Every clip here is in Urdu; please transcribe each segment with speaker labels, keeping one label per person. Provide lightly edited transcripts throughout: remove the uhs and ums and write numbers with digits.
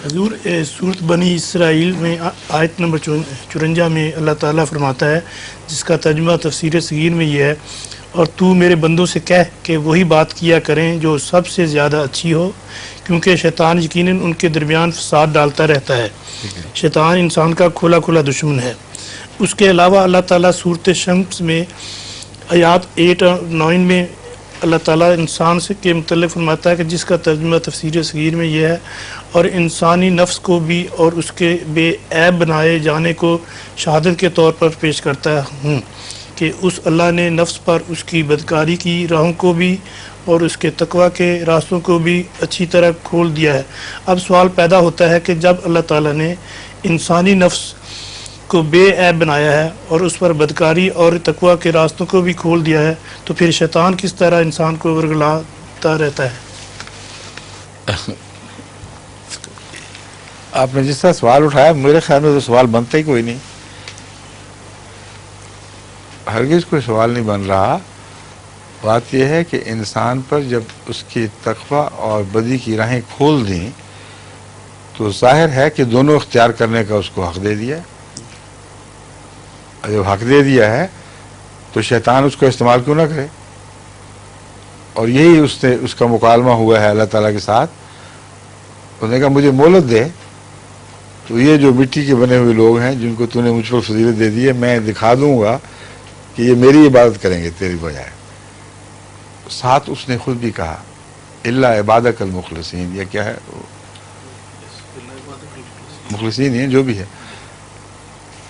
Speaker 1: حضور سورت بنی اسرائیل میں آیت نمبر 54 میں اللہ تعالیٰ فرماتا ہے، جس کا ترجمہ تفسیر صغیر میں یہ ہے، اور تو میرے بندوں سے کہہ کہ وہی بات کیا کریں جو سب سے زیادہ اچھی ہو، کیونکہ شیطان یقیناً ان کے درمیان فساد ڈالتا رہتا ہے۔ شیطان انسان کا کھلا کھلا دشمن ہے۔ اس کے علاوہ اللہ تعالیٰ سورت شمس میں آیات 8 اور 9 میں اللہ تعالیٰ انسان سے کے متعلق فرماتا ہے کہ جس کا ترجمہ تفسیر صغیر میں یہ ہے، اور انسانی نفس کو بھی اور اس کے بے عیب بنائے جانے کو شہادت کے طور پر پیش کرتا ہوں کہ اس اللہ نے نفس پر اس کی بدکاری کی راہوں کو بھی اور اس کے تقوی کے راستوں کو بھی اچھی طرح کھول دیا ہے۔ اب سوال پیدا ہوتا ہے کہ جب اللہ تعالیٰ نے انسانی نفس کو بے عیب بنایا ہے اور اس پر بدکاری اور تقوی کے راستوں کو بھی کھول دیا ہے، تو پھر شیطان کس طرح انسان کو ورگلاتا رہتا ہے؟
Speaker 2: آپ نے جس طرح سوال اٹھایا، میرے خیال میں تو سوال بنتا ہی کوئی نہیں، ہرگز کوئی سوال نہیں بن رہا۔ بات یہ ہے کہ انسان پر جب اس کی تقوی اور بدی کی راہیں کھول دیں تو ظاہر ہے کہ دونوں اختیار کرنے کا اس کو حق دے دیا ہے۔ جب حق دے دیا ہے تو شیطان اس کو استعمال کیوں نہ کرے؟ اور یہی اس کا مکالمہ ہوا ہے اللہ تعالیٰ کے ساتھ۔ اس نے کہا مجھے مہلت دے، تو یہ جو مٹی کے بنے ہوئے لوگ ہیں جن کو تو نے مجھ پر فضیلت دے دی ہے، میں دکھا دوں گا کہ یہ میری عبادت کریں گے تیری بجائے۔ ساتھ اس نے خود بھی کہا الا عبادک المخلصین، یہ کیا ہے؟ مخلصین ہیں جو بھی ہے۔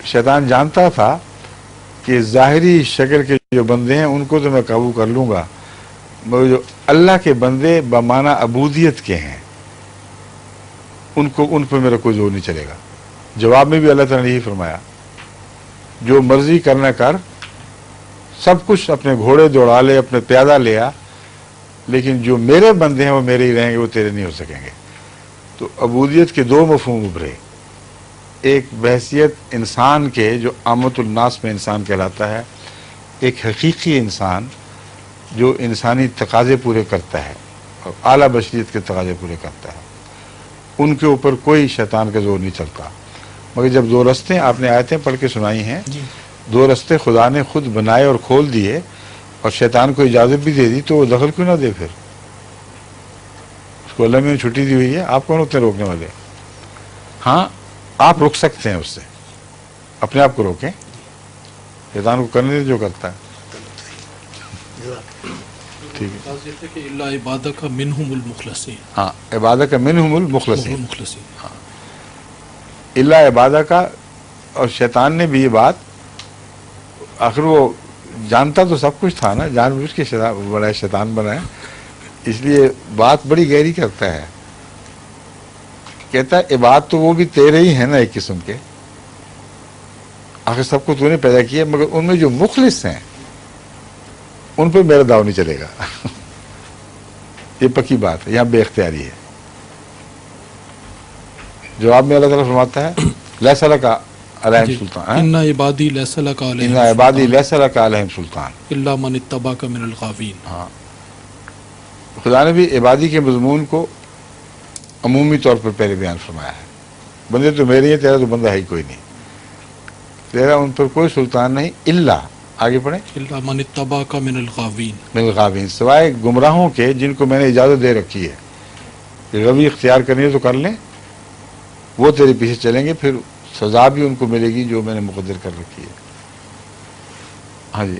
Speaker 2: شیطان جانتا تھا کہ ظاہری شکل کے جو بندے ہیں ان کو تو میں قابو کر لوں گا، مگر جو اللہ کے بندے بمعنی عبودیت کے ہیں ان پر میرا کوئی زور نہیں چلے گا۔ جواب میں بھی اللہ تعالیٰ نے یہی فرمایا، جو مرضی کرنا کر، سب کچھ اپنے گھوڑے دوڑا لے، اپنے پیادہ لیا، لیکن جو میرے بندے ہیں وہ میرے ہی رہیں گے، وہ تیرے نہیں ہو سکیں گے۔ تو عبودیت کے دو مفہوم ابھرے، ایک بحیثیت انسان کے جو عامت الناس میں انسان کہلاتا ہے، ایک حقیقی انسان جو انسانی تقاضے پورے کرتا ہے اور اعلیٰ بشریت کے تقاضے پورے کرتا ہے، ان کے اوپر کوئی شیطان کا زور نہیں چلتا۔ مگر جب دو رستے آپ نے آیتیں پڑھ کے سنائی ہیں، دو رستے خدا نے خود بنائے اور کھول دیے اور شیطان کو اجازت بھی دے دی، تو وہ دخل کیوں نہ دے؟ پھر اس کو اللہ میں چھٹی دی ہوئی ہے، آپ کون ہوتے ہیں روکنے والے؟ ہاں آپ روک سکتے ہیں، اس سے اپنے آپ کو روکیں، شیطان کو کرنے دیں جو کرتا ہے۔ ٹھیک ہے،
Speaker 3: کہ اللہ عبادک منہم المخلصین،
Speaker 2: ہاں عبادک منہم المخلصین،
Speaker 3: ہاں
Speaker 2: اللہ عبادک کا۔ اور شیطان نے بھی یہ بات، آخر وہ جانتا تو سب کچھ تھا نا، جان بوجھ کے بڑا شیطان بنا ہے، اس لیے بات بڑی گہری کرتا ہے۔ کہتا ہے عبادت تو وہ بھی تیرے ہی ہیں نا ایک قسم کے، آخر سب کو تو نے پیدا کیا، مگر ان میں جو مخلص ہیں ان پہ میرا داؤ نہیں چلے گا۔ یہ پکی بات ہے، یہاں بے اختیاری ہے۔ جواب میں اللہ تعالیٰ فرماتا ہے لیس لک علیہم سلطان،
Speaker 3: ان عبادی لیس لک علیہم
Speaker 2: ان عبادی لیس لک علیہم سلطان
Speaker 3: الا من اتبعک من الغاوین۔
Speaker 2: ہاں، خدا نے بھی عبادی کے مضمون کو عمومی طور پر پہلے بیان فرمایا ہے۔ بندے تو میرے ہیں، تیرا تو بندہ ہے ہی کوئی نہیں، تیرا ان پر کوئی سلطان نہیں، الا، آگے پڑھیں،
Speaker 3: الا من اتبعک من الغاوین،
Speaker 2: من الغاوین، سوائے گمراہوں کے جن کو میں نے اجازت دے رکھی ہے کہ غوی اختیار کرنی ہے تو کر لیں، وہ تیرے پیچھے چلیں گے، پھر سزا بھی ان کو ملے گی جو میں نے مقدر کر رکھی ہے۔ ہاں جی۔